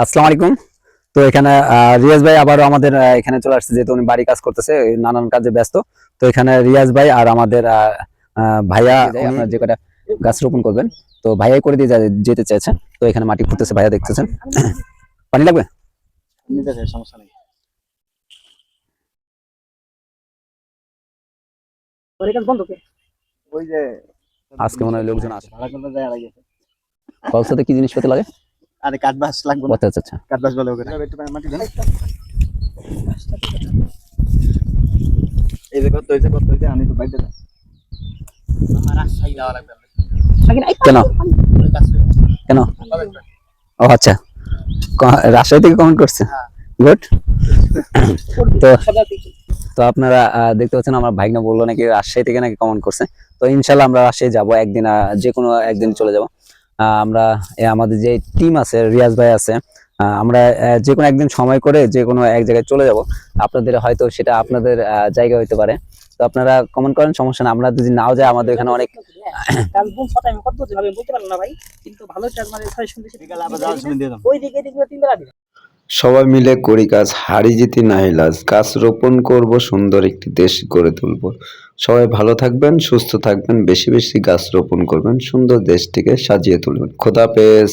আসসালামু আলাইকুম। তো এখানে রিয়াজ ভাই আবারও আমাদের এখানে চলে আসছে, যেহেতু উনি বাড়ি কাজ করতেছে, নানান কাজে ব্যস্ত। তো এখানে রিয়াজ ভাই আর আমাদের ভাইয়া আপনার যে কটা গাছ রোপণ করবেন, তো ভাইয়াই করে দিয়ে যেতে চাইছেন। তো এখানে মাটি খুঁড়তেছে, ভাইয়া দেখতেছেন। পানি লাগবে? সমস্যা নেই। ওই যে আজকে মনে হয় লোকজন আসে। ভাড়া করতে যায় আড়াই গেছে। কলসাতে কি জিনিসপাতি লাগে? আরে কাঠ বাঁশ লাগবে না। আচ্ছা আচ্ছা আচ্ছা। কাঠ বাঁশ বলে ওকে। একটু মাটি দেন। এই যে কত হইছে আমি তো বাইরে যাই। আমার রাজশাহী যাওয়া লাগবে। কেন কেন? ও আচ্ছা, রাজশাহী থেকে কমেন্ট করছে। গুড। তো তো আপনারা দেখতে পাচ্ছেন, আমার ভাইনা বললো নাকি রাজশাহী থেকে নাকি কমেন্ট করছে। তো ইনশাল্লাহ আমরা রাজশাহী যাবো একদিন, যে কোনো একদিন চলে যাব। আমরা আমাদের যে টিম আছে, রিয়াজ ভাই আছে, আমরা যে কোনো একদিন সময় করে যে কোনো এক জায়গায় চলে যাব। আপনাদের হয়তো সেটা আপনাদের জায়গা হইতে পারে। তো আপনারা কমেন্ট করেন, সমস্যা না। আমরা যদি নাও যাই, আমাদের এখানে অনেক সবাই মিলে করি কাজ, হারি জিতি নাহি লাজ, গাছ রোপণ করব, সুন্দর একটি দেশ গড়ে তুলব। সবাই ভালো থাকবেন, সুস্থ থাকবেন, বেশি বেশি গাছ রোপণ করবেন, সুন্দর দেশটিকে সাজিয়ে তুলবেন। খোদাফেজ।